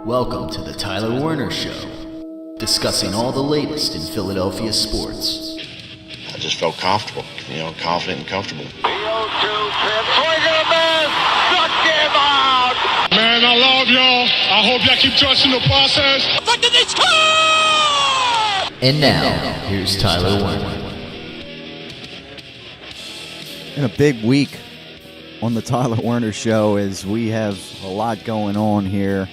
Welcome to the Tyler Werner Show, discussing all the latest in Philadelphia sports. I just felt comfortable, confident and comfortable. The 0-2 trip, swing and a miss, struck him out! Man, I love y'all. I hope y'all keep trusting the process. But did they score? And now, here's Tyler Werner. In a big week on the Tyler Werner Show, as we have a lot going on here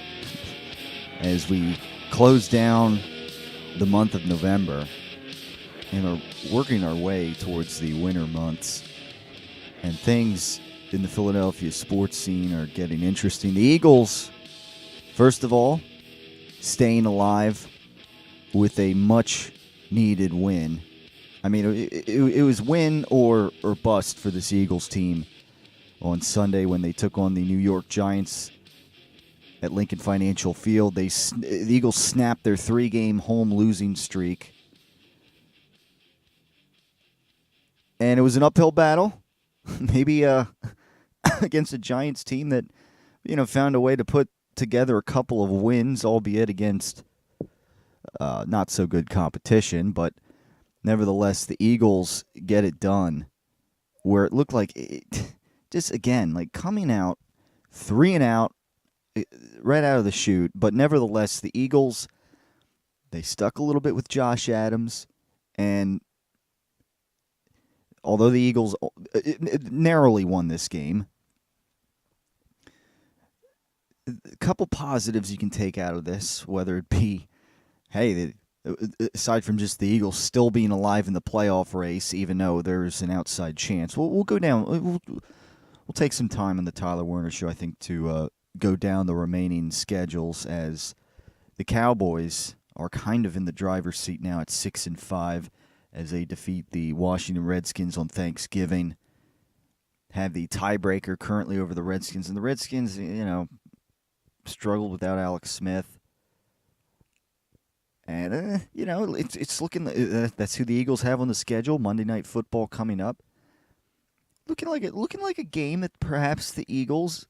as we close down the month of November and are working our way towards the winter months. And things in the Philadelphia sports scene are getting interesting. The Eagles, first of all, staying alive with a much-needed win. I mean, it was win or bust for this Eagles team on Sunday when they took on the New York Giants at Lincoln Financial Field. The Eagles snapped their 3-game home losing streak. And it was an uphill battle, maybe against a Giants team that, found a way to put together a couple of wins, albeit against not so good competition, but nevertheless, the Eagles get it done where it looked like just again, like coming out 3-and-out right out of the chute. But nevertheless, the Eagles, they stuck a little bit with Josh Adams. And although the Eagles narrowly won this game, a couple positives you can take out of this, whether it be, hey, aside from just the Eagles still being alive in the playoff race, even though there's an outside chance. We'll go down. We'll take some time in the Tyler Werner Show, I think, to go down the remaining schedules, as the Cowboys are kind of in the driver's seat now at 6-5 as they defeat the Washington Redskins on Thanksgiving. Have the tiebreaker currently over the Redskins, and the Redskins, struggled without Alex Smith. And, it's looking, that's who the Eagles have on the schedule. Monday Night Football coming up. Looking like a game that perhaps the Eagles,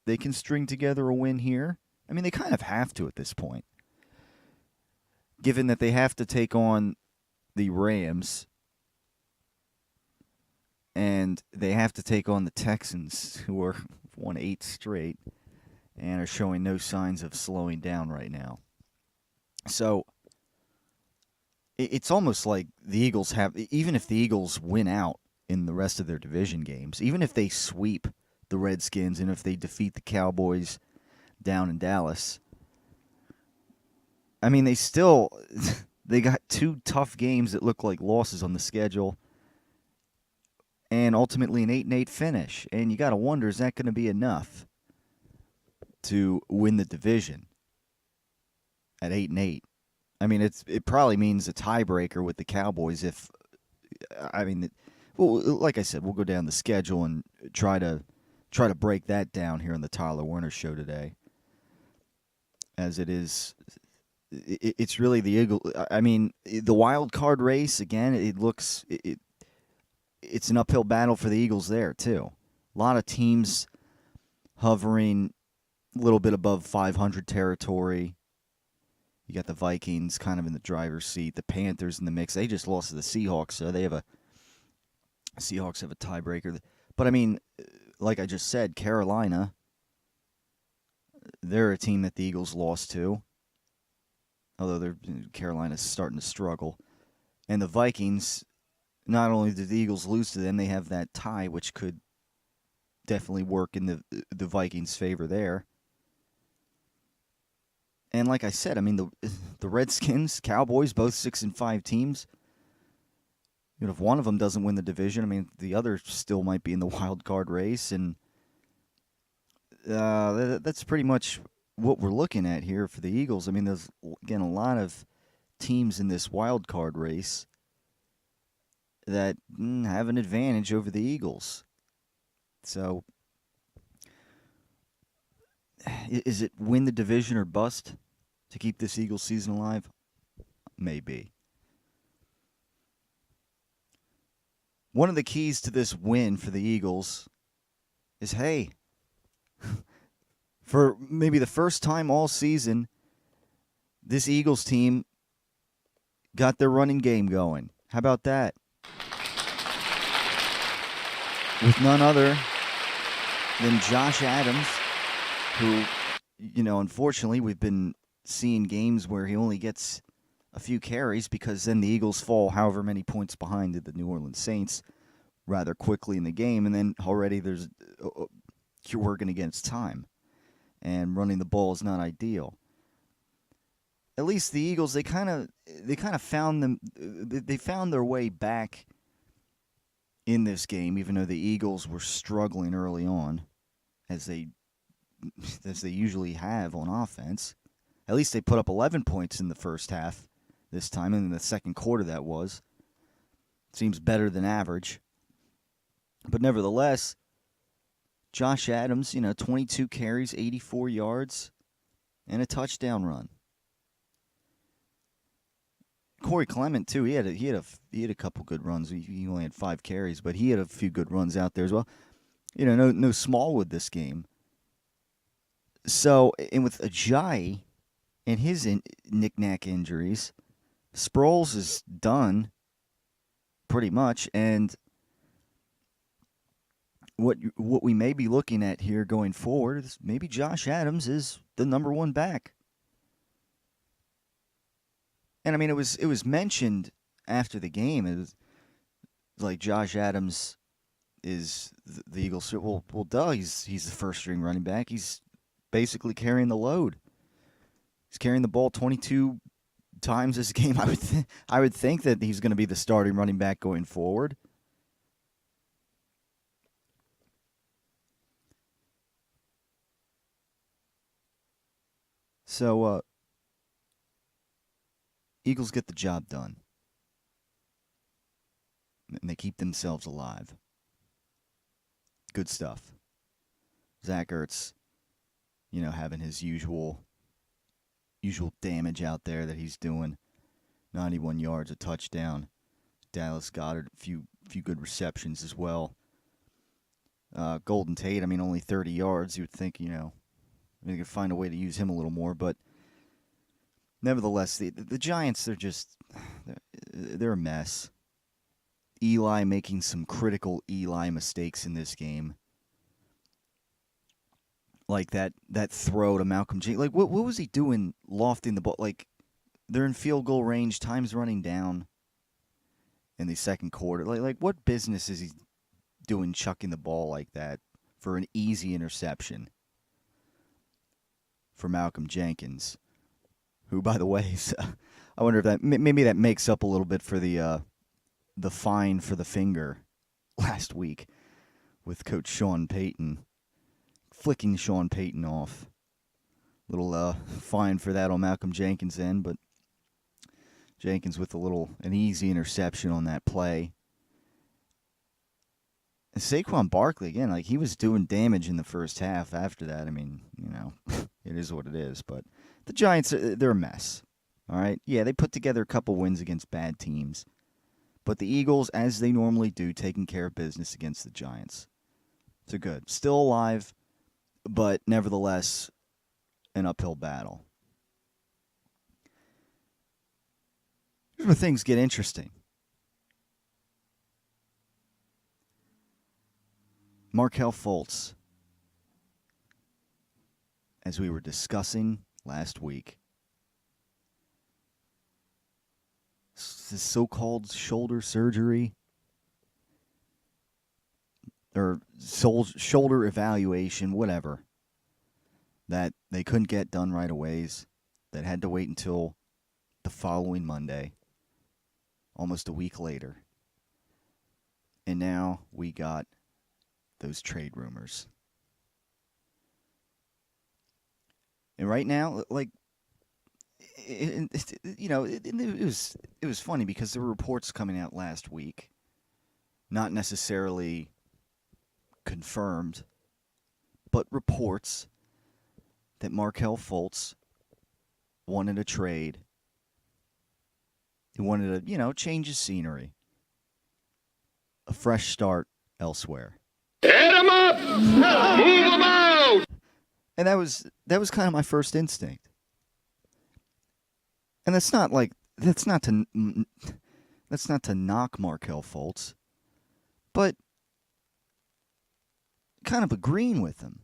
they can string together a win here. I mean, they kind of have to at this point, given that they have to take on the Rams and they have to take on the Texans, who are won 8 straight and are showing no signs of slowing down right now. So it's almost like the Eagles have, even if the Eagles win out in the rest of their division games, even if they sweep the Redskins and if they defeat the Cowboys down in Dallas, I mean, they got 2 tough games that look like losses on the schedule and ultimately an 8-8 finish. And you got to wonder, is that going to be enough to win the division at 8-8? I mean, it probably means a tiebreaker with the Cowboys like I said, we'll go down the schedule and try to break that down here on the Tyler Werner Show today. As it is, it's really the Eagle. I mean, the wild card race again. It's an uphill battle for the Eagles there too. A lot of teams hovering a little bit above 500 territory. You got the Vikings kind of in the driver's seat. The Panthers in the mix. They just lost to the Seahawks, so Seahawks have a tiebreaker. But I mean, like I just said, Carolina, they're a team that the Eagles lost to. Although Carolina's starting to struggle. And the Vikings, not only did the Eagles lose to them, they have that tie, which could definitely work in the Vikings' favor there. And like I said, I mean, the Redskins, Cowboys, both 6-5 teams. If one of them doesn't win the division, I mean, the other still might be in the wild card race. And that's pretty much what we're looking at here for the Eagles. I mean, there's, again, a lot of teams in this wild card race that have an advantage over the Eagles. So, is it win the division or bust to keep this Eagles season alive? Maybe. One of the keys to this win for the Eagles is, hey, For maybe the first time all season, this Eagles team got their running game going. How about that? With none other than Josh Adams, who, unfortunately, we've been seeing games where he only gets a few carries because then the Eagles fall however many points behind the New Orleans Saints rather quickly in the game, and then already you're working against time, and running the ball is not ideal. At least the Eagles, they kind of found their way back in this game, even though the Eagles were struggling early on, as they usually have on offense. At least they put up 11 points in the first half this time, and in the second quarter that was. Seems better than average. But nevertheless, Josh Adams, 22 carries, 84 yards, and a touchdown run. Corey Clement too. He had a couple good runs. He only had 5 carries, but he had a few good runs out there as well. No Smallwood this game. So, and with Ajayi and his knick-knack injuries, Sproles is done pretty much, and what we may be looking at here going forward is maybe Josh Adams is the number 1 back. And I mean, it was mentioned after the game. It was like Josh Adams is the Eagles. Well, duh. He's the first string running back. He's basically carrying the load. He's carrying the ball 22 times this game. I would think that he's going to be the starting running back going forward. So, Eagles get the job done. And they keep themselves alive. Good stuff. Zach Ertz, having his usual damage out there that he's doing. 91 yards, a touchdown. Dallas Goedert, a few good receptions as well. Golden Tate, only 30 yards. You would think, they could find a way to use him a little more, but nevertheless, the Giants, they're a mess. Eli making some critical Eli mistakes in this game. Like that throw to Malcolm Jenkins. Like, what was he doing lofting the ball? Like, they're in field goal range, time's running down in the second quarter. Like what business is he doing chucking the ball like that for an easy interception for Malcolm Jenkins? Who, by the way, I wonder if maybe that makes up a little bit for the fine for the finger last week with Coach Sean Payton flicking Sean Payton off. Little fine for that on Malcolm Jenkins' end, but Jenkins with an easy interception on that play. And Saquon Barkley, again, he was doing damage in the first half. After that, it is what it is, but the Giants, they're a mess, all right? Yeah, they put together a couple wins against bad teams, but the Eagles, as they normally do, taking care of business against the Giants. They're good. Still alive, but nevertheless, an uphill battle. Here's where things get interesting. Markelle Fultz, as we were discussing last week, this so-called shoulder surgery or shoulder evaluation, whatever, that they couldn't get done right away, that had to wait until the following Monday, almost a week later. And now we got those trade rumors. And right now, it was funny because there were reports coming out last week, not necessarily confirmed, but reports that Markelle Fultz wanted a trade. He wanted to, change his scenery, a fresh start elsewhere. Hit him up! Move him out! And that was kind of my first instinct. And that's not to knock Markelle Fultz, but kind of agreeing with him.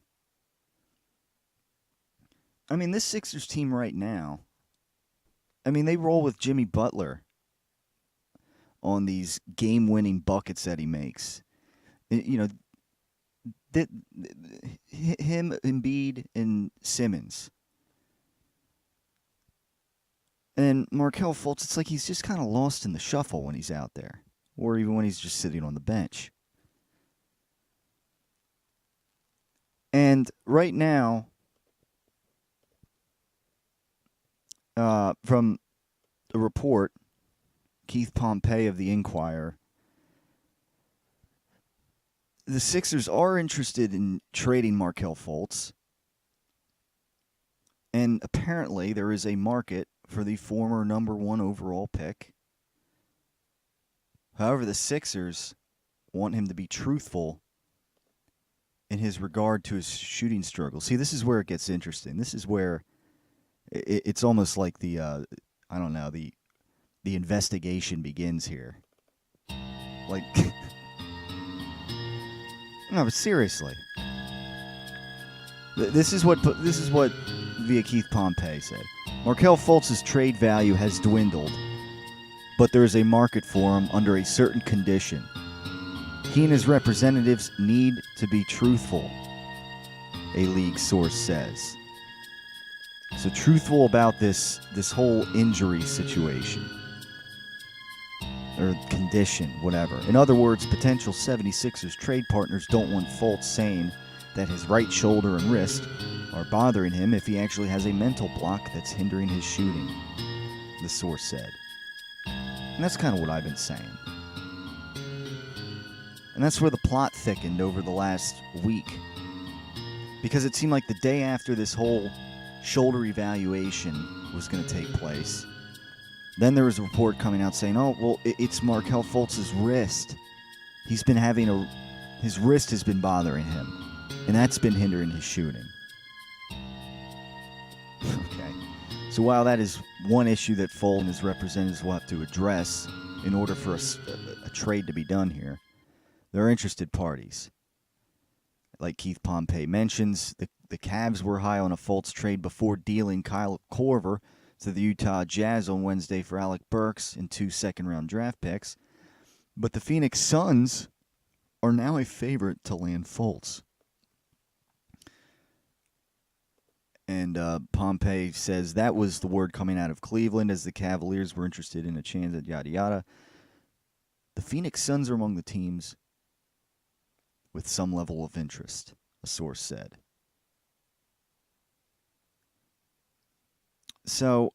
I mean, this Sixers team right now, I mean, they roll with Jimmy Butler on these game-winning buckets that he makes. You know, him, Embiid, and Simmons. And Markelle Fultz, it's like he's just kind of lost in the shuffle when he's out there, or even when he's just sitting on the bench. And right now, from a report, Keith Pompey of the Inquirer, the Sixers are interested in trading Markelle Fultz. And apparently there is a market for the former number 1 overall pick. However, the Sixers want him to be truthful in his regard to his shooting struggles. See, this is where it gets interesting. This is where it's almost like the investigation begins here. Like, no, but seriously, this is what via Keith Pompey said. Markelle Fultz's trade value has dwindled, but there is a market for him under a certain condition. He and his representatives need to be truthful, a league source says. So truthful about this whole injury situation. Or condition, whatever. In other words, potential 76ers trade partners don't want Fultz saying that his right shoulder and wrist are bothering him if he actually has a mental block that's hindering his shooting, the source said. And that's kind of what I've been saying. And that's where the plot thickened over the last week. Because it seemed like the day after this whole shoulder evaluation was going to take place, then there was a report coming out saying, oh, well, it's Markelle Fultz's wrist. He's been having his wrist has been bothering him, and that's been hindering his shooting. Okay. So while that is one issue that Fultz and his representatives will have to address in order for a trade to be done here, there are interested parties. Like Keith Pompey mentions, the Cavs were high on a Fultz trade before dealing Kyle Korver to the Utah Jazz on Wednesday for Alec Burks and 2 second-round draft picks. But the Phoenix Suns are now a favorite to land Fultz. And Pompey says that was the word coming out of Cleveland as the Cavaliers were interested in a chance at yada yada. The Phoenix Suns are among the teams with some level of interest, a source said. So,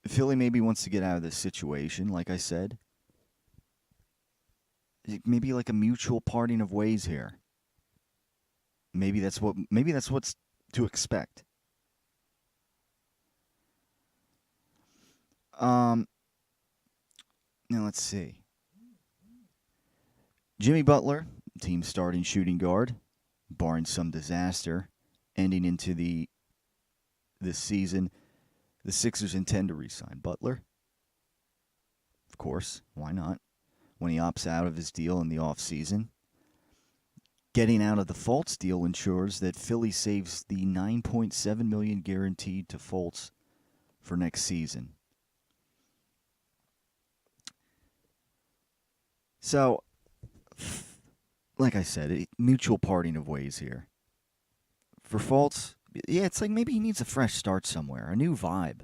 Philly maybe wants to get out of this situation, like I said. Maybe like a mutual parting of ways here. Maybe that's what's to expect. Now let's see. Jimmy Butler, team starting shooting guard, barring some disaster, ending into this season. The Sixers intend to re-sign Butler. Of course, why not? When he opts out of his deal in the offseason. Getting out of the Fultz deal ensures that Philly saves the $9.7 million guaranteed to Fultz for next season. So, like I said, mutual parting of ways here. For Fultz, yeah, it's like maybe he needs a fresh start somewhere, a new vibe.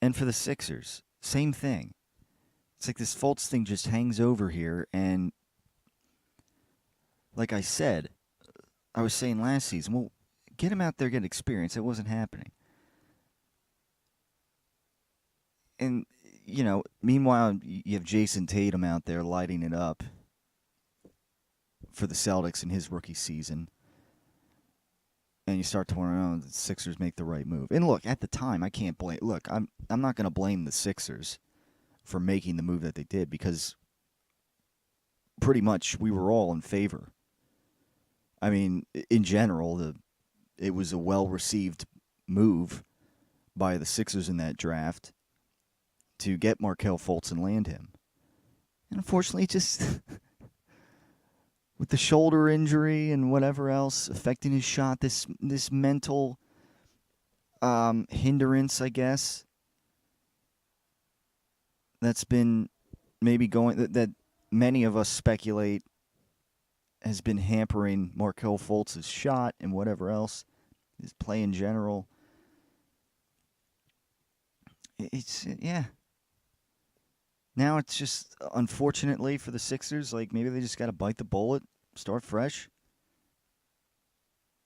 And for the Sixers, same thing. It's like this Fultz thing just hangs over here, and like I said, I was saying last season, well, get him out there, get experience. It wasn't happening. And, you know, meanwhile, you have Jason Tatum out there lighting it up for the Celtics in his rookie season. And you start to wonder, oh, the Sixers make the right move. And look, at the time, I can't blame... Look, I'm not going to blame the Sixers for making the move that they did, because pretty much we were all in favor I mean, in general, it was a well-received move by the Sixers in that draft to get Markelle Fultz and land him. And unfortunately, just with the shoulder injury and whatever else affecting his shot, this mental hindrance, I guess, that's been maybe that many of us speculate has been hampering Markelle Fultz's shot and whatever else, his play in general. Yeah. Now it's just, unfortunately for the Sixers, like maybe they just got to bite the bullet, start fresh.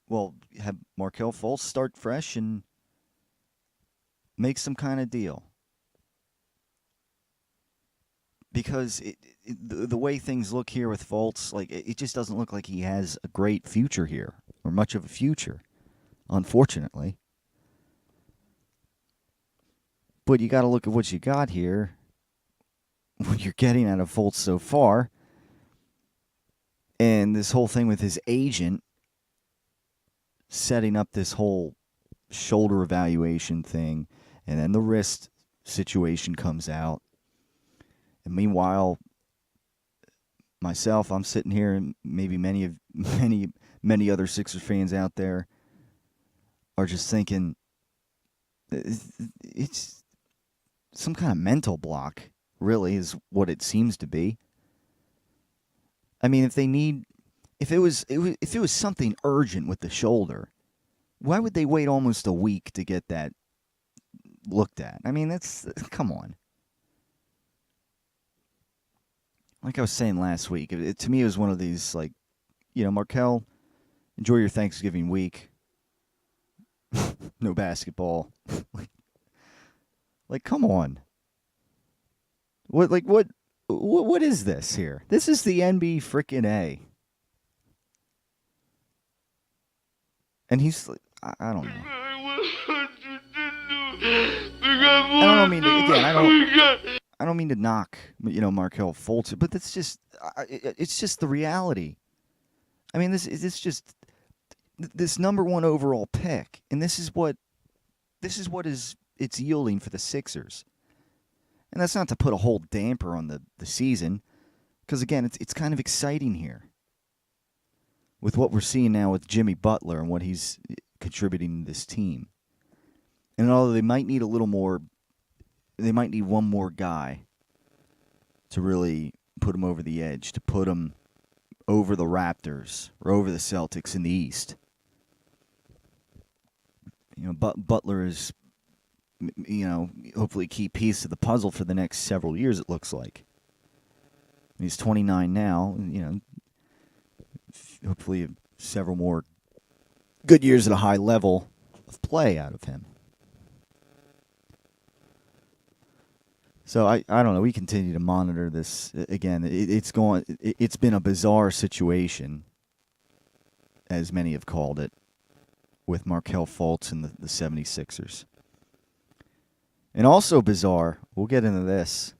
Well, have Markelle Fultz start fresh and make some kind of deal. Because the way things look here with Fultz, like it just doesn't look like he has a great future here, or much of a future, unfortunately. But you got to look at what you got here, what you're getting out of Fultz so far, and this whole thing with his agent setting up this whole shoulder evaluation thing, and then the wrist situation comes out. And meanwhile, myself, I'm sitting here, and maybe many other Sixers fans out there are just thinking it's some kind of mental block, really, is what it seems to be. I mean, if it was something urgent with the shoulder, why would they wait almost a week to get that looked at? I mean, come on. Like I was saying last week, to me it was one of these, like, Markelle, enjoy your Thanksgiving week. No basketball. Like, come on. What is this here? This is the NBA frickin' A. And he's, I don't know. I don't mean to knock, Markelle Fultz, but it's just the reality. I mean, this is just this number one overall pick, and this is what it's yielding for the Sixers. And that's not to put a whole damper on the season, because again, it's kind of exciting here with what we're seeing now with Jimmy Butler and what he's contributing to this team. And although they might need one more guy to really put them over the edge, to put them over the Raptors or over the Celtics in the East. Butler is, hopefully a key piece of the puzzle for the next several years, it looks like. He's 29 now, hopefully several more good years at a high level of play out of him. So I don't know. We continue to monitor this. Again, it's been a bizarre situation, as many have called it, with Markelle Fultz and the 76ers. And also bizarre, we'll get into this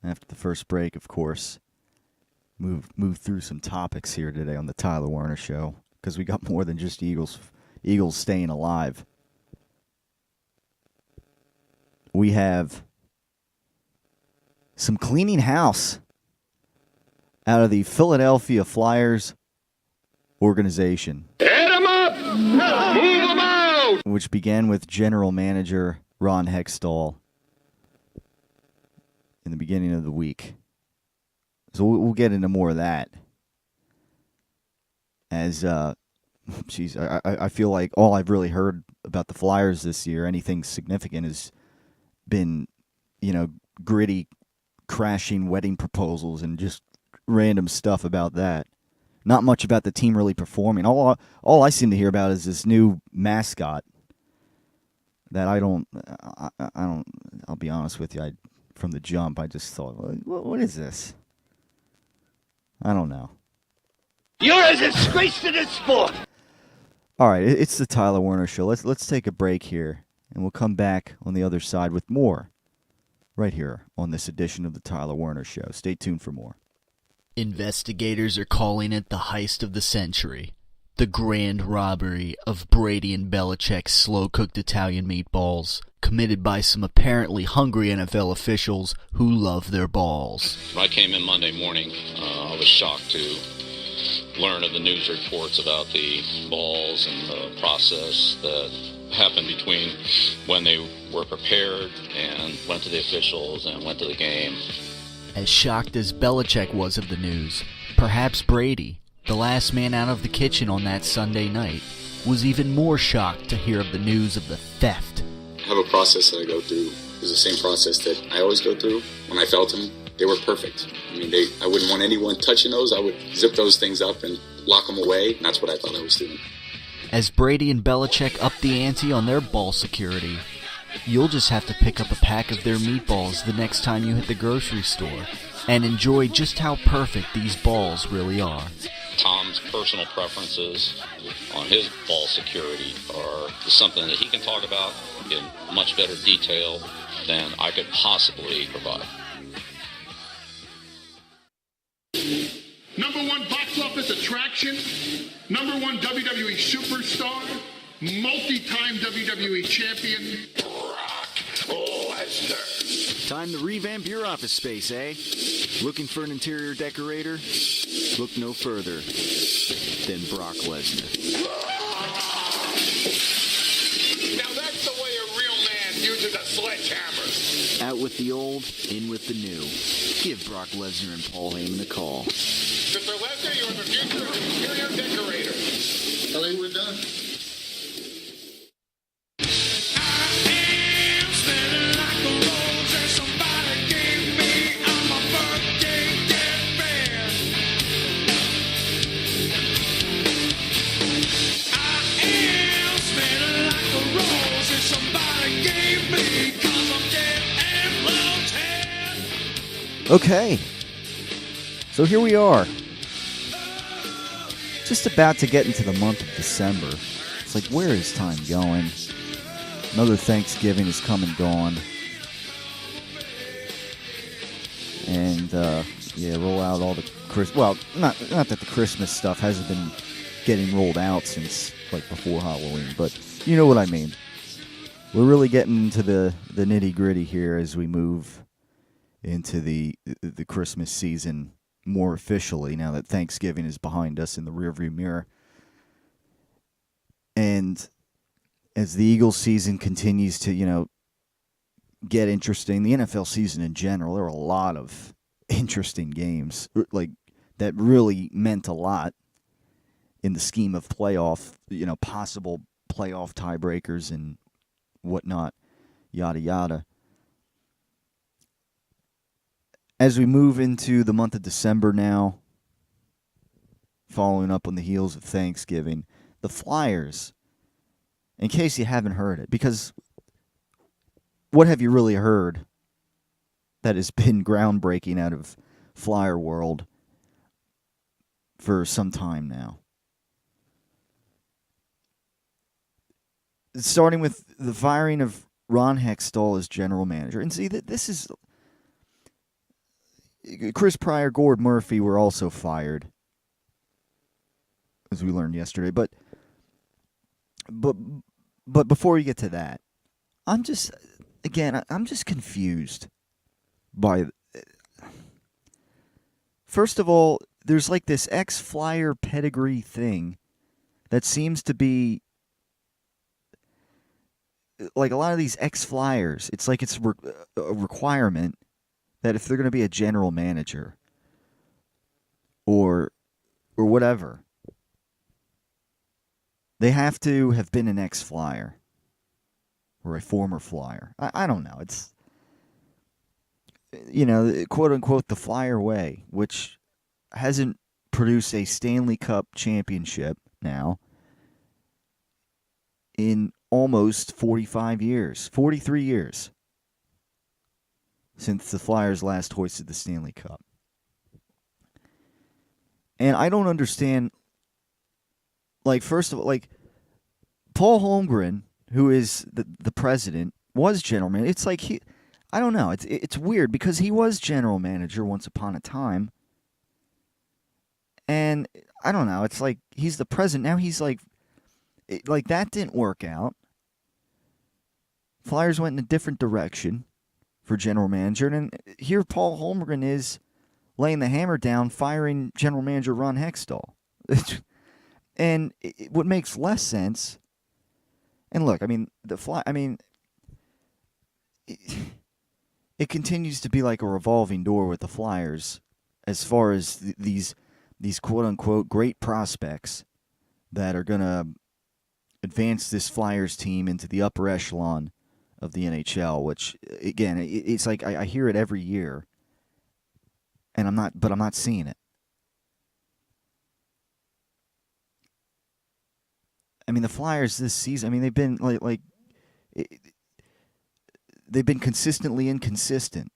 after the first break, of course. Move through some topics here today on the Tyler Werner Show, because we got more than just Eagles staying alive. We have some cleaning house out of the Philadelphia Flyers organization. Hit him up! Move him out! Which began with general manager Ron Hextall in the beginning of the week. So we'll get into more of that. As, I feel like all I've really heard about the Flyers this year, anything significant, has been, gritty, crashing wedding proposals and just random stuff about that. Not much about the team really performing. All I seem to hear about is this new mascot that I'll be honest with you, from the jump, I just thought, what is this? I don't know. You're a disgrace to this sport! All right, it's the Tyler Werner Show. Let's take a break here, and we'll come back on the other side with more right here on this edition of the Tyler Werner Show. Stay tuned for more. Investigators are calling it the heist of the century. The grand robbery of Brady and Belichick's slow-cooked Italian meatballs, committed by some apparently hungry NFL officials who love their balls. When I came in Monday morning, I was shocked to learn of the news reports about the balls and the process that happened between when they were prepared and went to the officials and went to the game. As shocked as Belichick was of the news, perhaps Brady, the last man out of the kitchen on that Sunday night, was even more shocked to hear of the news of the theft. I have a process that I go through. It was the same process that I always go through. When I felt them, they were perfect. I mean, I wouldn't want anyone touching those. I would zip those things up and lock them away, and that's what I thought I was doing. As Brady and Belichick up the ante on their ball security, you'll just have to pick up a pack of their meatballs the next time you hit the grocery store and enjoy just how perfect these balls really are. Tom's personal preferences on his ball security are something that he can talk about in much better detail than I could possibly provide. Number one box office attraction, number one WWE superstar, multi-time WWE champion, Brock Lesnar. Time to revamp your office space, eh? Looking for an interior decorator? Look no further than Brock Lesnar. Now that's the way a real man uses a sledgehammer. Out with the old, in with the new. Give Brock Lesnar and Paul Heyman a call. Mr. Lesnar, you're the future of interior decorator. I think we're done. Okay, so here we are, just about to get into the month of December. It's like, where is time going? Another Thanksgiving has come and gone. And, roll out all the well, not that the Christmas stuff hasn't been getting rolled out since, like, before Halloween, but you know what I mean. We're really getting into the nitty-gritty here as we move into the Christmas season more officially, now that Thanksgiving is behind us in the rearview mirror. And as the Eagles season continues to, get interesting, the NFL season in general, there are a lot of interesting games, like, that really meant a lot in the scheme of playoff, possible playoff tiebreakers and whatnot, yada yada. As we move into the month of December now, following up on the heels of Thanksgiving, the Flyers, in case you haven't heard it, because what have you really heard that has been groundbreaking out of Flyer world for some time now? Starting with the firing of Ron Hextall as general manager. And see, this is... Chris Pryor, Gord Murphy were also fired, as we learned yesterday. But before we get to that, I'm just confused by. First of all, there's like this ex-Flyer pedigree thing that seems to be like a lot of these ex-Flyers. It's like it's a requirement that if they're going to be a general manager or whatever, they have to have been an ex-Flyer or a former Flyer. I don't know. It's, quote-unquote the Flyer way, which hasn't produced a Stanley Cup championship now in almost 43 years. Since the Flyers last hoisted the Stanley Cup. And I don't understand, like, first of all, like, Paul Holmgren, who is the president, was general manager. It's like, I don't know, it's weird, because he was general manager once upon a time. And I don't know. It's like he's the president. Now he's like that didn't work out. Flyers went in a different direction for general manager. And here Paul Holmgren is laying the hammer down, firing general manager Ron Hextall. And what makes less sense, and look, I mean, it continues to be like a revolving door with the Flyers as far as these quote-unquote great prospects that are going to advance this Flyers team into the upper echelon of the NHL, which, again, it's like I hear it every year, and I'm not seeing it. I mean, the Flyers this season, I mean, they've been they've been consistently inconsistent.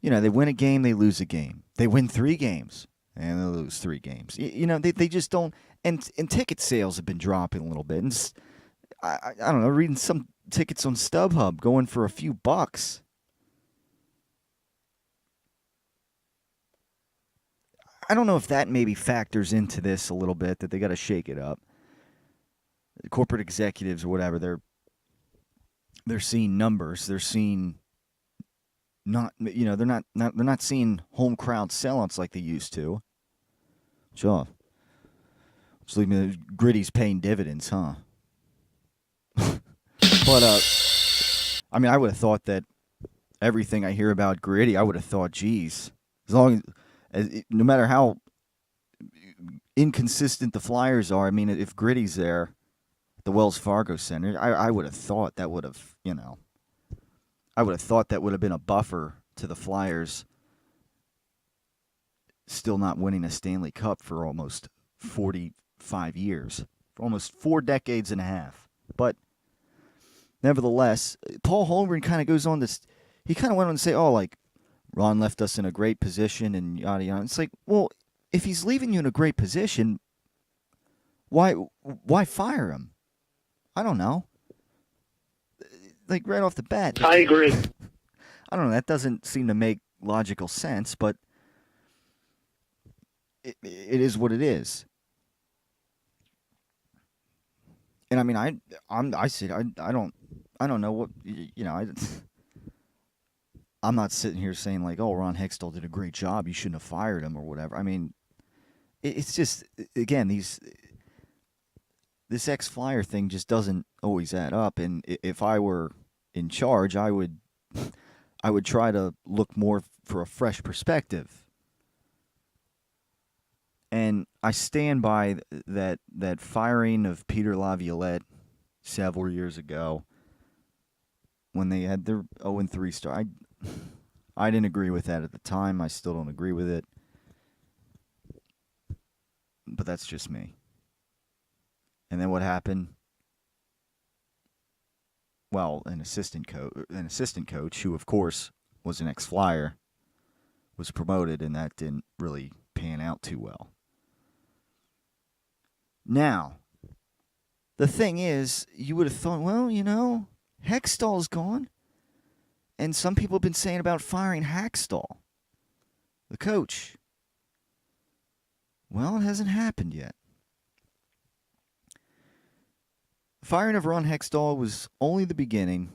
You know, they win a game, they lose a game. They win 3 games, and they lose 3 games. You know, they just don't. And ticket sales have been dropping a little bit. And I don't know, reading some tickets on StubHub going for a few bucks. I don't know if that maybe factors into this a little bit, that they got to shake it up. The corporate executives or whatever, they're seeing numbers. They're seeing they're not seeing home crowd sellouts like they used to. Sure. Just leave me Gritty's paying dividends, huh? But I mean, I would have thought that everything I hear about Gritty, I would have thought, geez, no matter how inconsistent the Flyers are, I mean, if Gritty's there, the Wells Fargo Center, I would have thought that would have, I would have thought that would have been a buffer to the Flyers still not winning a Stanley Cup for almost 45 years, for almost 4 decades and a half. But nevertheless, Paul Holmgren kind of goes on this, he kind of went on to say, Ron left us in a great position and yada yada. It's like, well, if he's leaving you in a great position, why fire him? I don't know. Like, right off the bat. I agree. I don't know. That doesn't seem to make logical sense, but it is what it is. And I mean, I don't know what, I'm not sitting here saying like, oh, Ron Hextall did a great job, you shouldn't have fired him or whatever. I mean, it's just, again, this ex-Flyer thing just doesn't always add up. And if I were in charge, I would try to look more for a fresh perspective. And I stand by that firing of Peter Laviolette several years ago when they had their 0-3 start. I didn't agree with that at the time. I still don't agree with it. But that's just me. And then what happened? Well, an assistant coach, who of course was an ex-Flyer, was promoted, and that didn't really pan out too well. Now, the thing is, you would have thought, well, Hextall's gone. And some people have been saying about firing Hextall, the coach. Well, it hasn't happened yet. The firing of Ron Hextall was only the beginning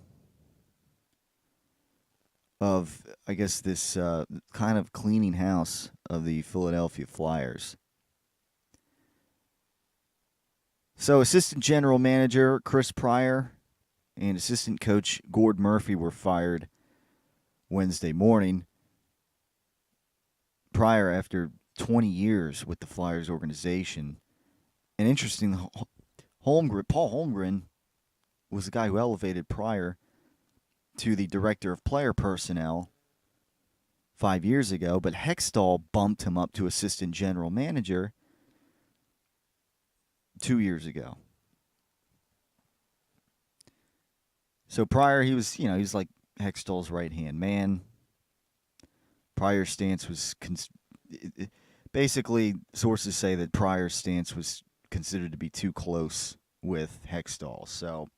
of, I guess, this kind of cleaning house of the Philadelphia Flyers. So, assistant general manager Chris Pryor and assistant coach Gord Murphy were fired Wednesday morning. Pryor, after 20 years with the Flyers organization. And interesting, Paul Holmgren was the guy who elevated Pryor to the director of player personnel 5 years ago, but Hextall bumped him up to assistant general manager 2 years ago. So Pryor, he was like Hextall's right-hand man. Pryor's stance was basically, sources say that Pryor's stance was considered to be too close with Hextall, so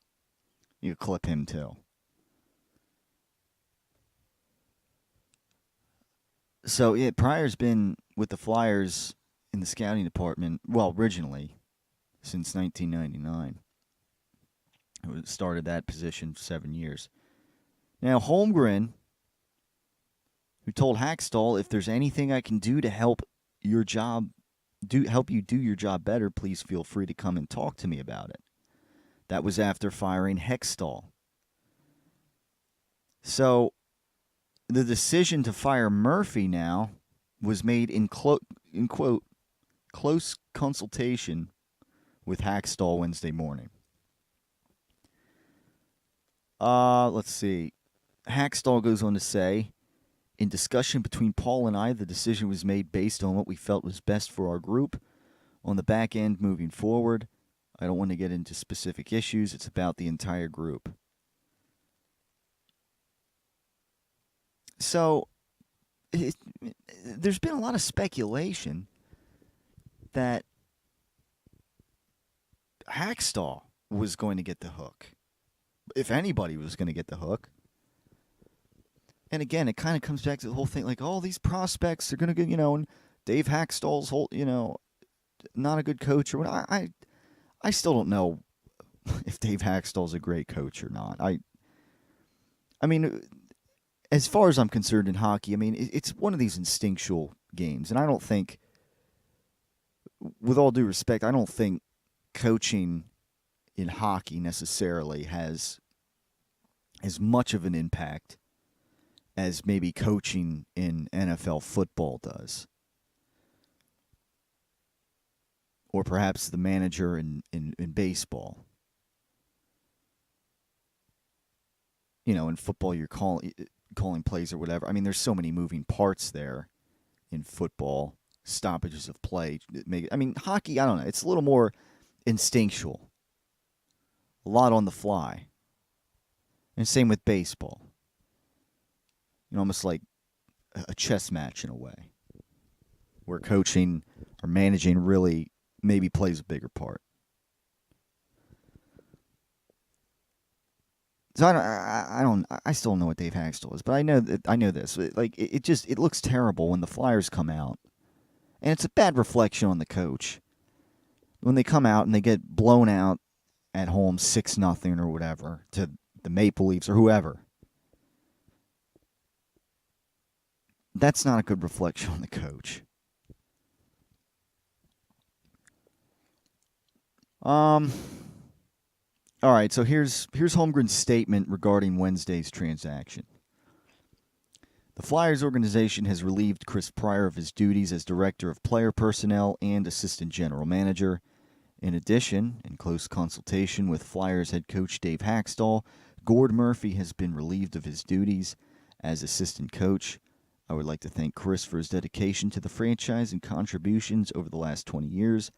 you clip him too. So yeah, Pryor's been with the Flyers in the scouting department, well, originally, since 1999. It started that position for 7 years. Now, Holmgren, who told Hackstall, if there's anything I can do to help your job, help you do your job better, please feel free to come and talk to me about it. That was after firing Hextall. So, the decision to fire Murphy now was made in quote, close consultation with Hackstall Wednesday morning. Let's see. Hackstall goes on to say, in discussion between Paul and I, the decision was made based on what we felt was best for our group. On the back end, moving forward, I don't want to get into specific issues. It's about the entire group. So, there's been a lot of speculation that Hackstall was going to get the hook. If anybody was going to get the hook. And again, it kind of comes back to the whole thing, like, oh, these prospects are going to get, and Dave Hackstall's whole, not a good coach. Or I still don't know if Dave Hackstall's a great coach or not. I mean, as far as I'm concerned in hockey, I mean, it's one of these instinctual games. And I don't think, with all due respect, I don't think coaching in hockey necessarily has as much of an impact as maybe coaching in NFL football does. Or perhaps the manager in baseball. In football you're calling plays or whatever. I mean, there's so many moving parts there in football, stoppages of play. Hockey, I don't know, it's a little more instinctual. A lot on the fly. And same with baseball. Almost like a chess match in a way, where coaching or managing really maybe plays a bigger part. So I still don't know what Dave Hackstall is, but I know this. It looks terrible when the Flyers come out, and it's a bad reflection on the coach when they come out and they get blown out at home 6-0 or whatever to the Maple Leafs or whoever. That's not a good reflection on the coach. All right, so here's Holmgren's statement regarding Wednesday's transaction. The Flyers organization has relieved Chris Pryor of his duties as Director of Player Personnel and Assistant General Manager. In addition, in close consultation with Flyers head coach Dave Hackstall, Gord Murphy has been relieved of his duties as assistant coach. I would like to thank Chris for his dedication to the franchise and contributions over the last 20 years.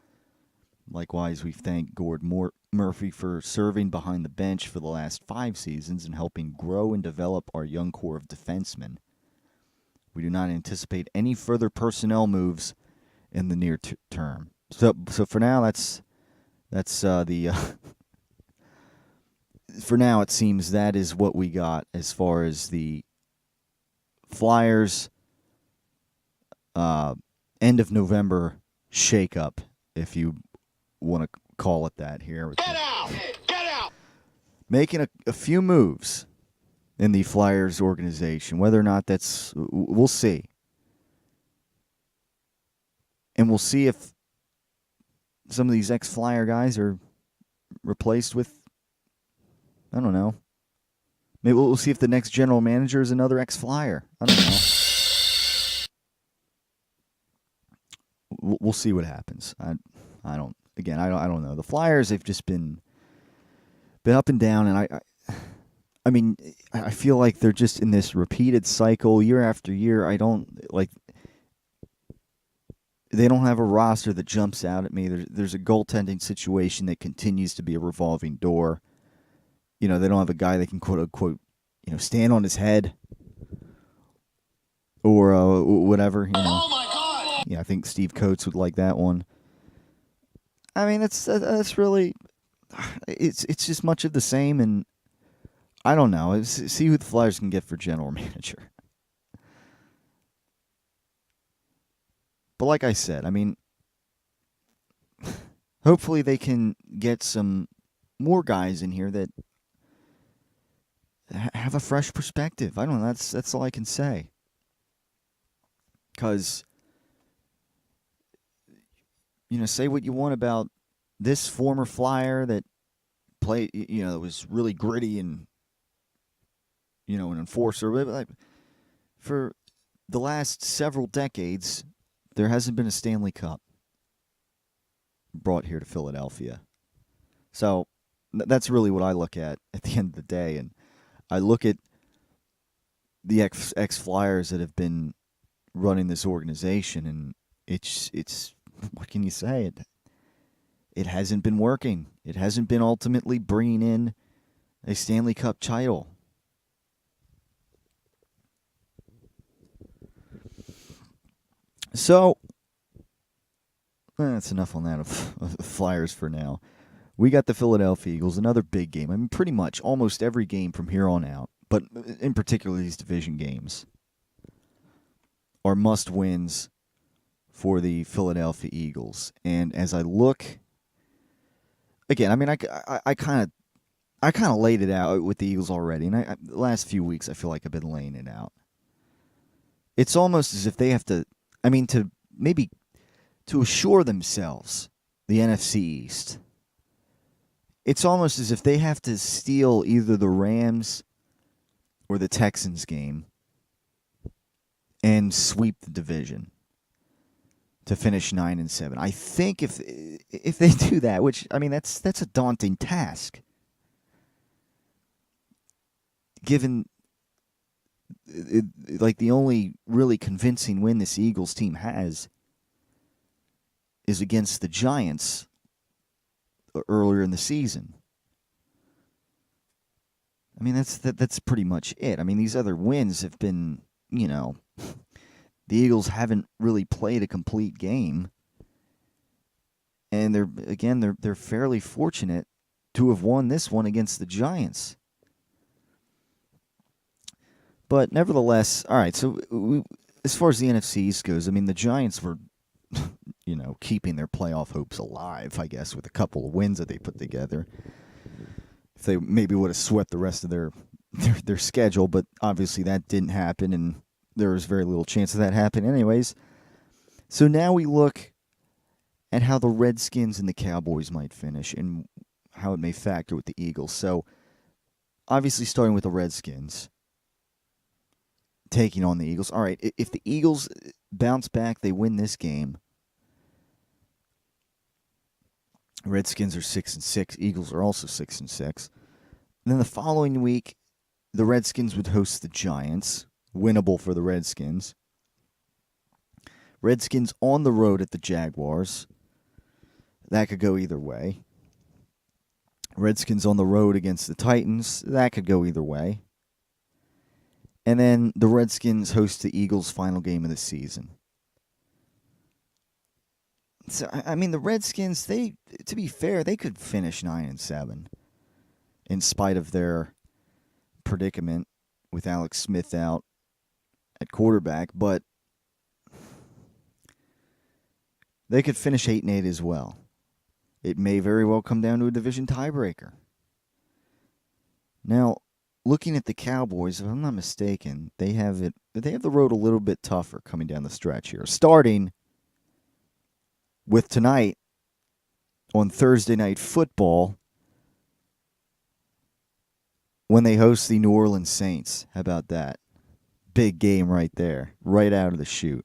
Likewise, we thank Gord Murphy for serving behind the bench for the last 5 seasons and helping grow and develop our young core of defensemen. We do not anticipate any further personnel moves in the near term. So for now, that's the. For now, it seems that is what we got as far as the Flyers end of November shakeup, if you want to call it that here. Get out! Get out! Making a few moves in the Flyers organization. Whether or not we'll see. And we'll see if some of these ex-Flyer guys are replaced with, I don't know. Maybe we'll see if the next general manager is another ex-Flyer. I don't know. We'll see what happens. I don't know. The Flyers, they've just been up and down, and I mean, I feel like they're just in this repeated cycle year after year. They don't have a roster that jumps out at me. There's a goaltending situation that continues to be a revolving door. They don't have a guy that can quote unquote, stand on his head or whatever. Oh my God! Yeah, I think Steve Coates would like that one. I mean, that's really, it's just much of the same, and I don't know. See who the Flyers can get for general manager. But like I said, I mean, hopefully they can get some more guys in here that have a fresh perspective. I don't know. That's all I can say. Because, say what you want about this former Flyer that played, that was really gritty and, an enforcer. But for the last several decades, there hasn't been a Stanley Cup brought here to Philadelphia. So that's really what I look at the end of the day. And I look at the ex-Flyers that have been running this organization, and it's what can you say? It hasn't been working. It hasn't been ultimately bringing in a Stanley Cup title. So that's enough on that of Flyers for now. We got the Philadelphia Eagles, another big game. I mean, pretty much almost every game from here on out, but in particular these division games, are must-wins for the Philadelphia Eagles. And as I look, again, I mean, I kind of laid it out with the Eagles already, and the last few weeks I feel like I've been laying it out. It's almost as if they have to, to assure themselves the NFC East. It's almost as if they have to steal either the Rams or the Texans game and sweep the division to finish 9-7. I think if they do that, which that's a daunting task, given the only really convincing win this Eagles team has is against the Giants earlier in the season. I mean, that's pretty much it. I mean, these other wins have been, the Eagles haven't really played a complete game, and they're fairly fortunate to have won this one against the Giants. But nevertheless, all right, so as far as the NFC East goes, I mean, the Giants were, keeping their playoff hopes alive, I guess, with a couple of wins that they put together. If they maybe would have swept the rest of their schedule, but obviously that didn't happen, and there was very little chance of that happening anyways. So now we look at how the Redskins and the Cowboys might finish and how it may factor with the Eagles. So obviously starting with the Redskins taking on the Eagles. All right, if the Eagles bounce back, they win this game, Redskins are 6-6. Eagles are also 6-6. Then the following week, the Redskins would host the Giants. Winnable for the Redskins. Redskins on the road at the Jaguars. That could go either way. Redskins on the road against the Titans. That could go either way. And then the Redskins host the Eagles' final game of the season. So, I mean, the Redskins, to be fair, they could finish 9-7 in spite of their predicament with Alex Smith out at quarterback, but they could finish 8-8 as well. It may very well come down to a division tiebreaker. Now, looking at the Cowboys, if I'm not mistaken, they have the road a little bit tougher coming down the stretch here. Starting with tonight on Thursday Night Football when they host the New Orleans Saints. How about that? Big game right there, right out of the chute.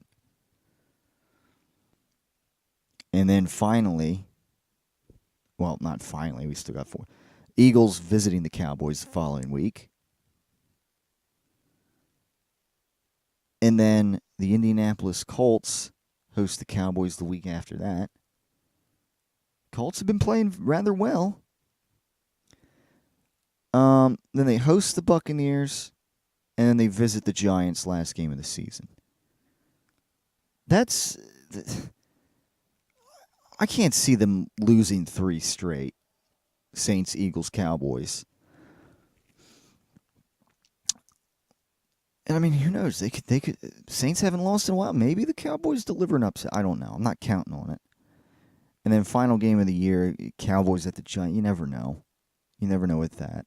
And then finally, well, not finally, we still got 4. Eagles visiting the Cowboys the following week. And then the Indianapolis Colts host the Cowboys the week after that. Colts have been playing rather well. Then they host the Buccaneers, and then they visit the Giants last game of the season. I can't see them losing 3 straight. Saints, Eagles, Cowboys. And I mean, who knows? They could. Saints haven't lost in a while. Maybe the Cowboys deliver an upset. I don't know. I'm not counting on it. And then final game of the year, Cowboys at the Giants. You never know. You never know with that.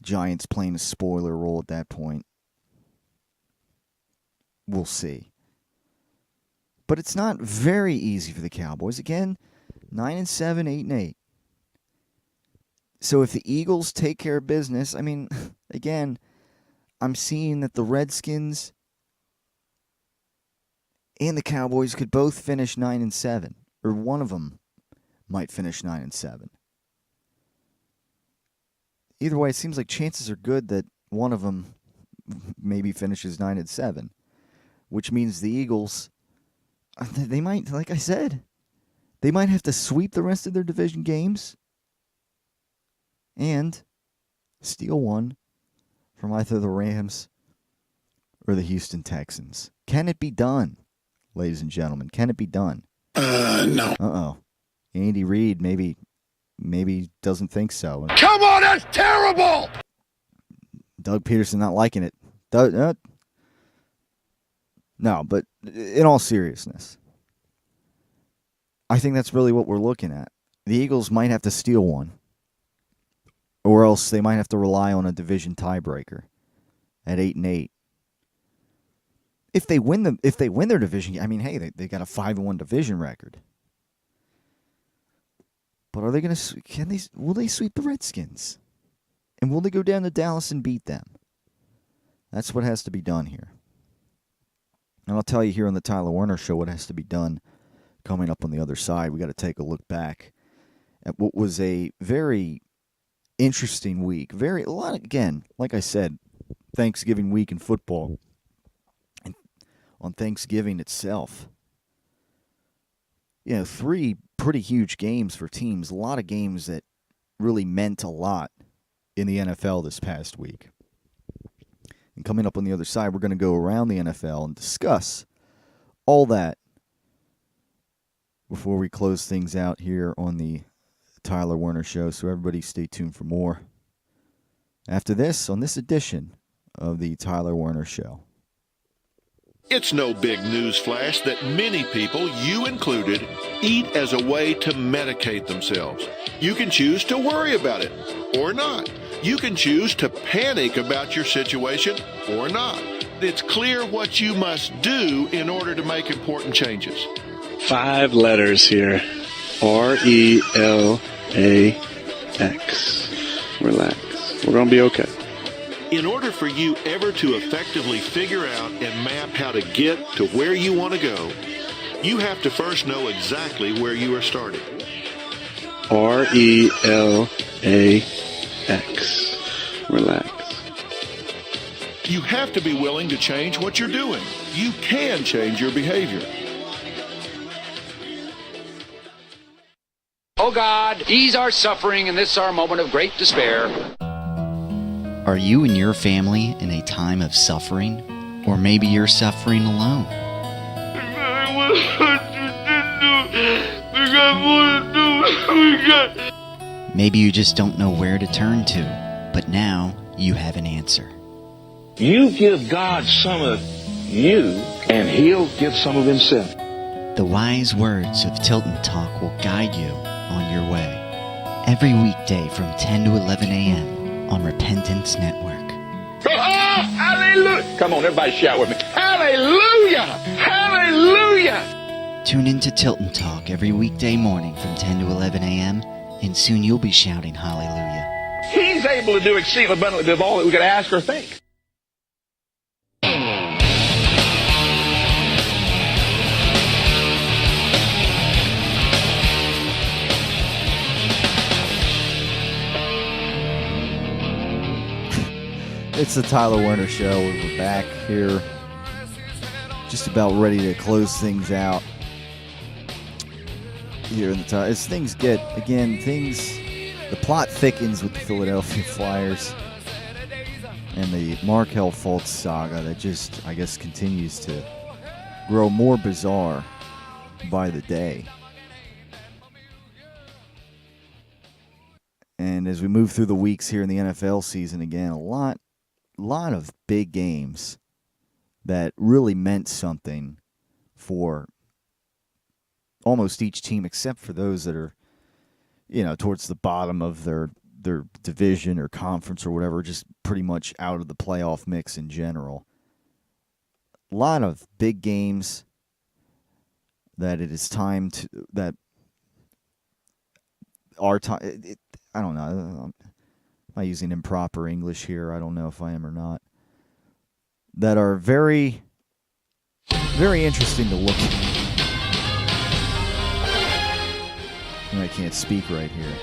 Giants playing a spoiler role at that point. We'll see. But it's not very easy for the Cowboys. Again, 9-7, 8-8. So if the Eagles take care of business, I mean, again, I'm seeing that the Redskins and the Cowboys could both finish 9-7, or one of them might finish 9-7. Either way, it seems like chances are good that one of them maybe finishes 9-7, which means the Eagles, they might, like I said, they might have to sweep the rest of their division games and steal one from either the Rams or the Houston Texans. Can it be done, ladies and gentlemen? Can it be done? No. Uh-oh. Andy Reid maybe doesn't think so. Come on, that's terrible! Doug Peterson not liking it. No, but in all seriousness, I think that's really what we're looking at. The Eagles might have to steal one, or else they might have to rely on a division tiebreaker at 8-8. If they win their division, I mean, hey, they got a 5-1 division record. But are they going to? Will they sweep the Redskins? And will they go down to Dallas and beat them? That's what has to be done here. And I'll tell you here on the Tyler Werner Show what has to be done coming up on the other side. We got to take a look back at what was a very interesting week. Again, like I said, Thanksgiving week in football. And on Thanksgiving itself, 3 pretty huge games for teams. A lot of games that really meant a lot in the NFL this past week. And coming up on the other side, we're going to go around the NFL and discuss all that before we close things out here on the Tyler Werner Show. So everybody stay tuned for more after this on this edition of the Tyler Werner Show. It's no big news flash that many people, you included, eat as a way to medicate themselves. You can choose to worry about it or not. You can choose to panic about your situation or not. It's clear what you must do in order to make important changes. 5 letters here. RELAX. Relax. We're going to be okay. In order for you ever to effectively figure out and map how to get to where you want to go, you have to first know exactly where you are starting. RELAX. Relax. You have to be willing to change what you're doing. You can change your behavior. Oh God, ease our suffering in this our moment of great despair. Are you and your family in a time of suffering? Or maybe you're suffering alone? Maybe you just don't know where to turn to, but now you have an answer. You give God some of you, and He'll give some of Himself. The wise words of Tilton Talk will guide you on your way. Every weekday from 10 to 11 a.m. on Repentance Network. Oh, hallelujah! Come on, everybody shout with me. Hallelujah! Hallelujah! Tune in to Tilton Talk every weekday morning from 10 to 11 a.m. and soon you'll be shouting hallelujah. He's able to do exceedingly abundantly above all that we could ask or think. It's the Tyler Werner Show. We're back here, just about ready to close things out here in the time. As things get, the plot thickens with the Philadelphia Flyers and the Markelle Fultz saga that just, I guess, continues to grow more bizarre by the day. And as we move through the weeks here in the NFL season, again, a lot lot of big games that really meant something for almost each team, except for those that are, towards the bottom of their division or conference or whatever, just pretty much out of the playoff mix in general. A lot of big games that it is time to, that are time. I don't know. Am I using improper English here? I don't know if I am or not. That are very, very interesting to look at. And I can't speak right here.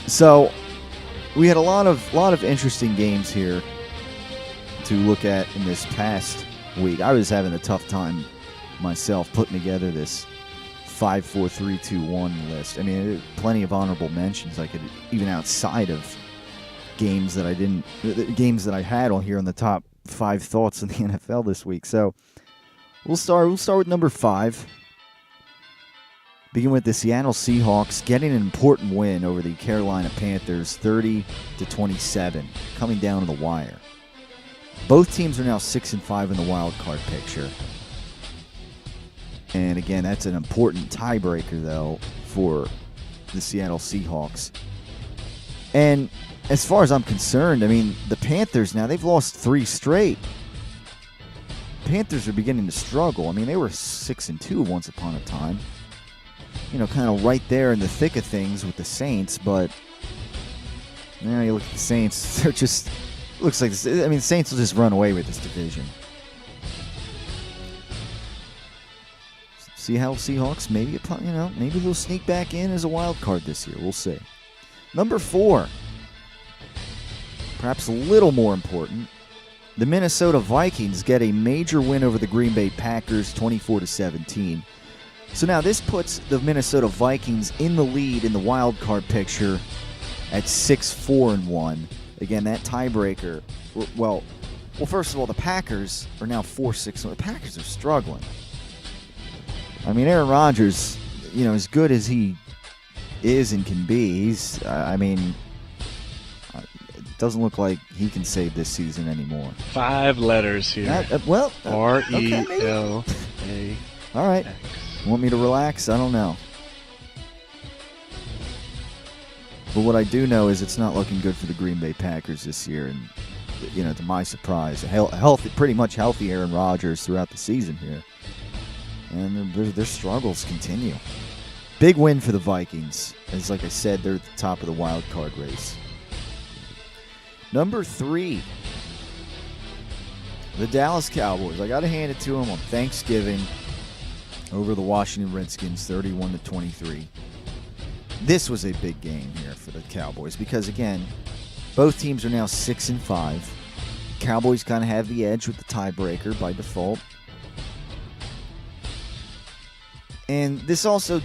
So we had a lot of interesting games here to look at in this past week. I was having a tough time myself putting together this 5, 4, 3, 2, 1 list. I mean, plenty of honorable mentions. I could, even outside of games that I had on here on the top 5 thoughts in the NFL this week. So we'll start with number 5. Begin with the Seattle Seahawks getting an important win over the Carolina Panthers, 30-27, coming down to the wire. Both teams are now 6-5 in the wild card picture. And again, that's an important tiebreaker, though, for the Seattle Seahawks. And as far as I'm concerned, I mean, the Panthers now, they've lost 3 straight. Panthers are beginning to struggle. I mean, they were 6-2 once upon a time. Kind of right there in the thick of things with the Saints, but now you look at the Saints, they're just, looks like, the Saints will just run away with this division. Seattle Seahawks, maybe they'll sneak back in as a wild card this year. We'll see. Number 4, perhaps a little more important, the Minnesota Vikings get a major win over the Green Bay Packers, 24-17. So now this puts the Minnesota Vikings in the lead in the wild card picture at 6-4-1. Again, that tiebreaker. Well, first of all, the Packers are now 4-6. The Packers are struggling. I mean, Aaron Rodgers, as good as he is and can be, it doesn't look like he can save this season anymore. 5 letters here. R-E-L-A. All right. Want me to relax? I don't know. But what I do know is it's not looking good for the Green Bay Packers this year. And, to my surprise, pretty much healthy Aaron Rodgers throughout the season here. And their struggles continue. Big win for the Vikings. As like I said, they're at the top of the wild card race. Number 3, the Dallas Cowboys. I got to hand it to them on Thanksgiving over the Washington Redskins, 31-23. This was a big game here for the Cowboys because, again, both teams are now 6-5. Cowboys kind of have the edge with the tiebreaker by default. And this also,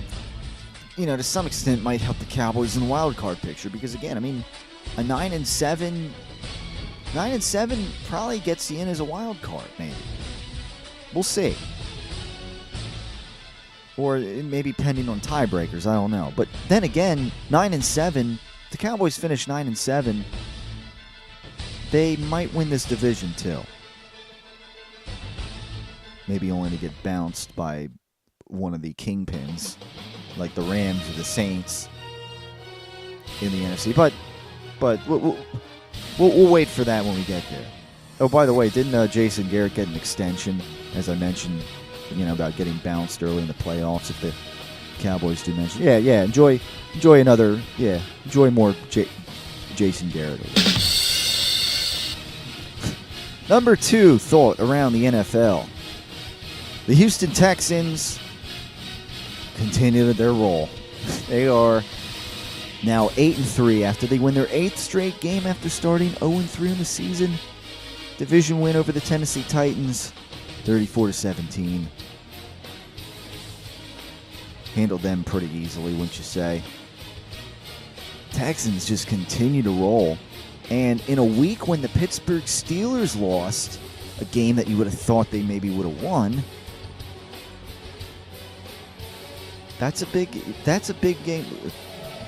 to some extent might help the Cowboys in the wild card picture because, again, a 9-7 probably gets you in as a wild card, maybe. We'll see. Or maybe pending on tiebreakers, I don't know. But then again, 9-7, the Cowboys finish 9-7, they might win this division too. Maybe only to get bounced by one of the kingpins, like the Rams or the Saints in the NFC. But we'll wait for that when we get there. Oh, by the way, didn't Jason Garrett get an extension, as I mentioned, about getting bounced early in the playoffs if the Cowboys do mention. Yeah, enjoy more Jason Garrett. Number 2 thought around the NFL. The Houston Texans continue their roll. They are now 8-3 after they win their 8th straight game after starting 0-3 in the season. Division win over the Tennessee Titans, 34-17. Handled them pretty easily, wouldn't you say? Texans just continue to roll. And in a week when the Pittsburgh Steelers lost, a game that you would have thought they maybe would have won, that's a big game.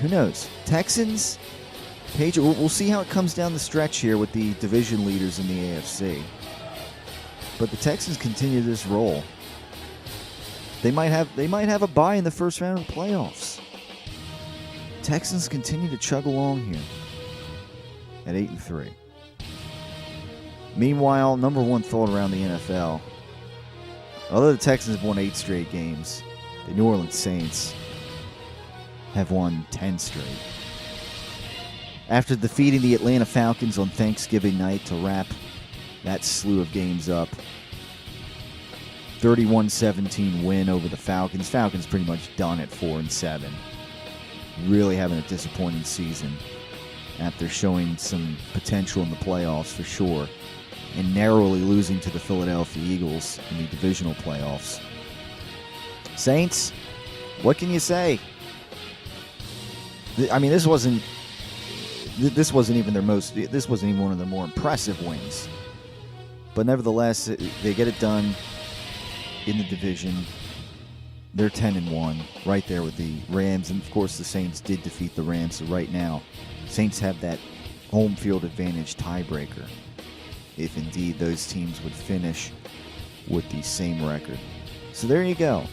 Who knows? Texans, We'll see how it comes down the stretch here with the division leaders in the AFC. But the Texans continue this roll. They might have a bye in the first round of the playoffs. Texans continue to chug along here at 8-3. Meanwhile, number one thought around the NFL. Although the Texans have won 8 straight games, the New Orleans Saints have won 10 straight. After defeating the Atlanta Falcons on Thanksgiving night to wrap that slew of games up, 31-17 win over the Falcons. Falcons pretty much done at 4-7. Really having a disappointing season after showing some potential in the playoffs for sure, and narrowly losing to the Philadelphia Eagles in the divisional playoffs. Saints, what can you say? I mean, this wasn't even one of their more impressive wins. But nevertheless, they get it done in the division. They're 10-1, right there with the Rams, and of course the Saints did defeat the Rams. So right now, Saints have that home field advantage tiebreaker, if indeed those teams would finish with the same record. So there you go.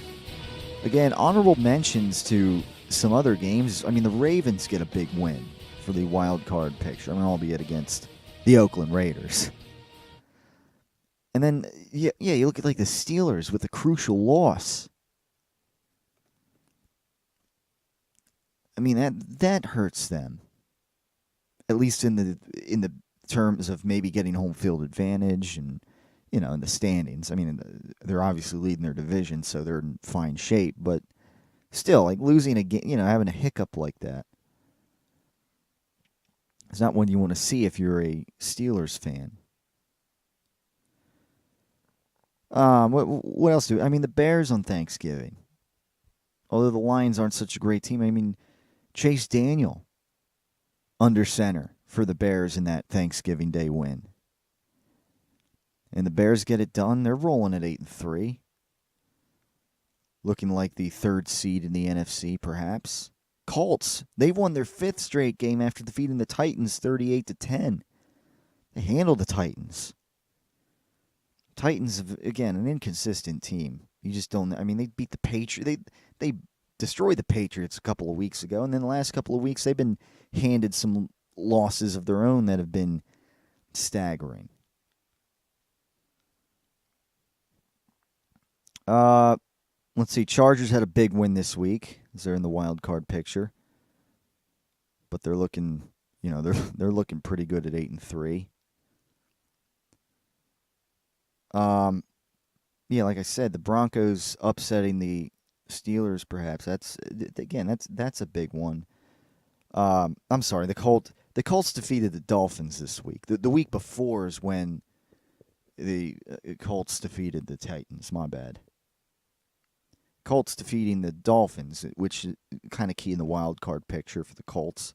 Again, honorable mentions to some other games. I mean, the Ravens get a big win for the wild card picture. I mean, albeit against the Oakland Raiders. And then, yeah, you look at like the Steelers with a crucial loss. I mean, that hurts them. At least in the terms of maybe getting home field advantage and, in the standings. I mean, they're obviously leading their division, so they're in fine shape. But still, like losing a game, having a hiccup like that, it's not one you want to see if you're a Steelers fan. What else I mean, the Bears on Thanksgiving. Although the Lions aren't such a great team, I mean, Chase Daniel under center for the Bears in that Thanksgiving Day win. And the Bears get it done. They're rolling at 8-3. Looking like the third seed in the NFC, perhaps. Colts, they've won their 5th straight game after defeating the Titans 38-10. They handled the Titans. Titans, again, an inconsistent team. You just don't. I mean, they beat the Patriots. They destroyed the Patriots a couple of weeks ago, and then the last couple of weeks they've been handed some losses of their own that have been staggering. Let's see. Chargers had a big win this week, as they're in the wild card picture, but they're looking, they're looking pretty good at 8-3. Yeah, like I said, the Broncos upsetting the Steelers, perhaps. That's a big one. I'm sorry, the Colts defeated the Dolphins this week. The week before is when the Colts defeated the Titans. My bad. Colts defeating the Dolphins, which is kind of key in the wild card picture for the Colts.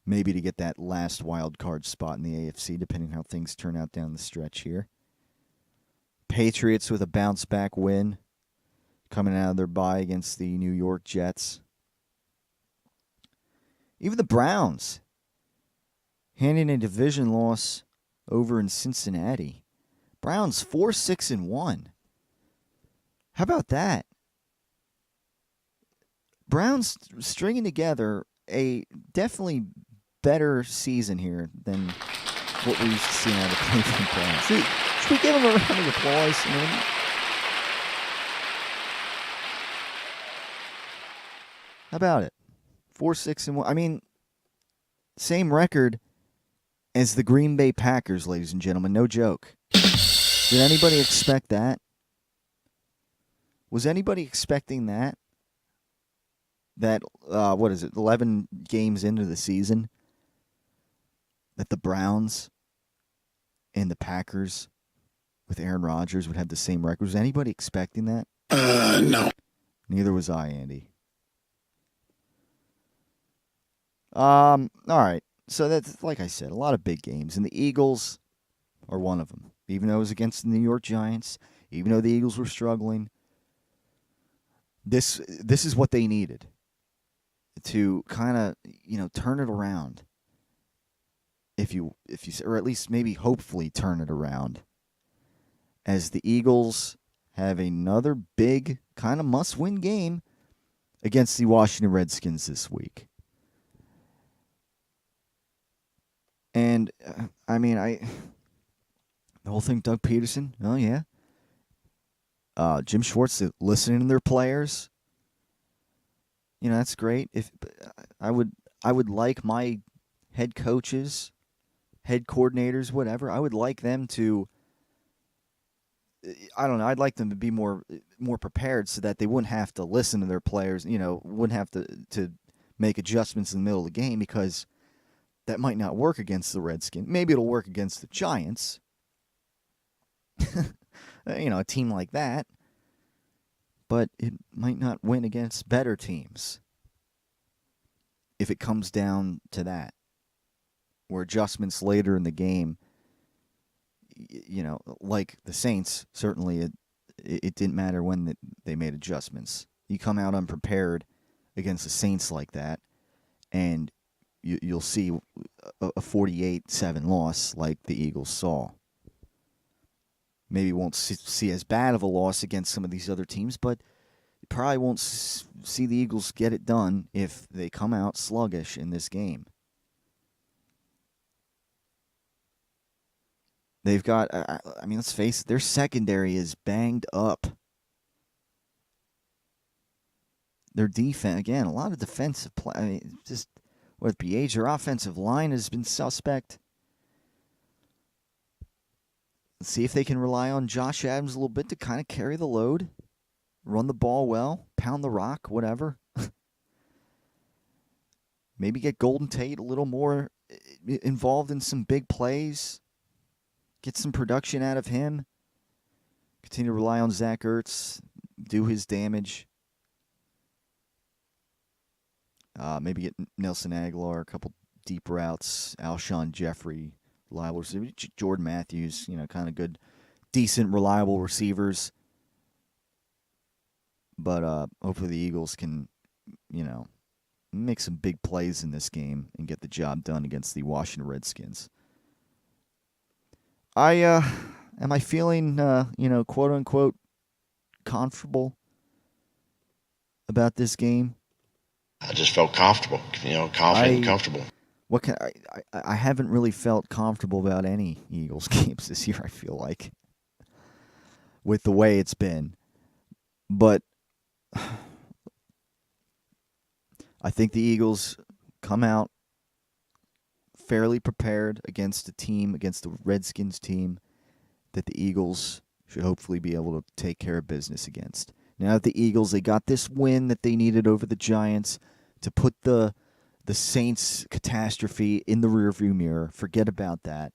Maybe to get that last wild card spot in the AFC, depending on how things turn out down the stretch here. Patriots with a bounce-back win, coming out of their bye against the New York Jets. Even the Browns handing a division loss over in Cincinnati. Browns 4-6-1. How about that? Browns stringing together a definitely better season here than what we used to see out of the Cleveland Browns. Should we give them a round of applause? How about it? 4-6-1. I mean, same record as the Green Bay Packers, ladies and gentlemen. No joke. Did anybody expect that? Was anybody expecting that? That, 11 games into the season, that the Browns and the Packers with Aaron Rodgers would have the same record? Was anybody expecting that? No. Neither was I, Andy. All right. So that's, like I said, a lot of big games. And the Eagles are one of them. Even though it was against the New York Giants, even though the Eagles were struggling, this is what they needed to kind of, turn it around if you or at least maybe hopefully turn it around, as the Eagles have another big kind of must-win game against the Washington Redskins this week. And the whole thing, Doug Peterson, oh yeah. Jim Schwartz listening to their players. That's great. If I would like my head coaches, head coordinators, whatever, I would like them to, I don't know, I'd like them to be more prepared so that they wouldn't have to listen to their players, wouldn't have to make adjustments in the middle of the game, because that might not work against the Redskins. Maybe it'll work against the Giants. A team like that. But it might not win against better teams if it comes down to that, where adjustments later in the game, like the Saints, certainly it didn't matter when they made adjustments. You come out unprepared against the Saints like that, and you'll see a 48-7 loss like the Eagles saw. Maybe won't see as bad of a loss against some of these other teams, but you probably won't see the Eagles get it done if they come out sluggish in this game. They've got, let's face it, their secondary is banged up. Their defense, again, a lot of defensive play. Just whether it be age, their offensive line has been suspect. Let's see if they can rely on Josh Adams a little bit to kind of carry the load, run the ball well, pound the rock, whatever. Maybe get Golden Tate a little more involved in some big plays. Get some production out of him. Continue to rely on Zach Ertz, do his damage. Maybe get Nelson Aguilar, a couple deep routes, Alshon Jeffrey, reliable receivers. Jordan Matthews, kind of good, decent, reliable receivers. But hopefully the Eagles can, make some big plays in this game and get the job done against the Washington Redskins. Am I feeling, quote unquote, comfortable about this game? I just felt comfortable, confident and comfortable. I haven't really felt comfortable about any Eagles games this year, I feel like, with the way it's been. But I think the Eagles come out fairly prepared against the Redskins team that the Eagles should hopefully be able to take care of business against. Now that the Eagles, they got this win that they needed over the Giants to put the Saints catastrophe in the rearview mirror. Forget about that.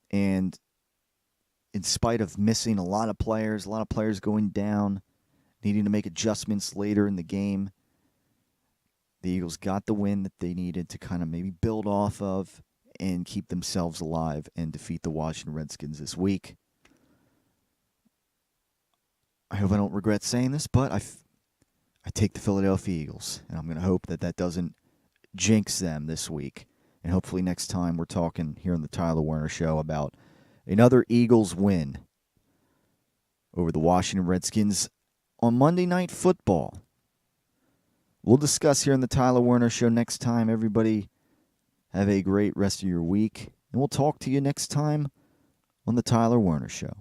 And in spite of missing a lot of players going down, needing to make adjustments later in the game, the Eagles got the win that they needed to kind of maybe build off of and keep themselves alive and defeat the Washington Redskins this week. I hope I don't regret saying this, but I take the Philadelphia Eagles, and I'm going to hope that doesn't jinx them this week. And hopefully next time we're talking here on the Tyler Werner Show about another Eagles win over the Washington Redskins on Monday Night Football. We'll discuss here on the Tyler Werner Show next time. Everybody have a great rest of your week, and we'll talk to you next time on the Tyler Werner Show.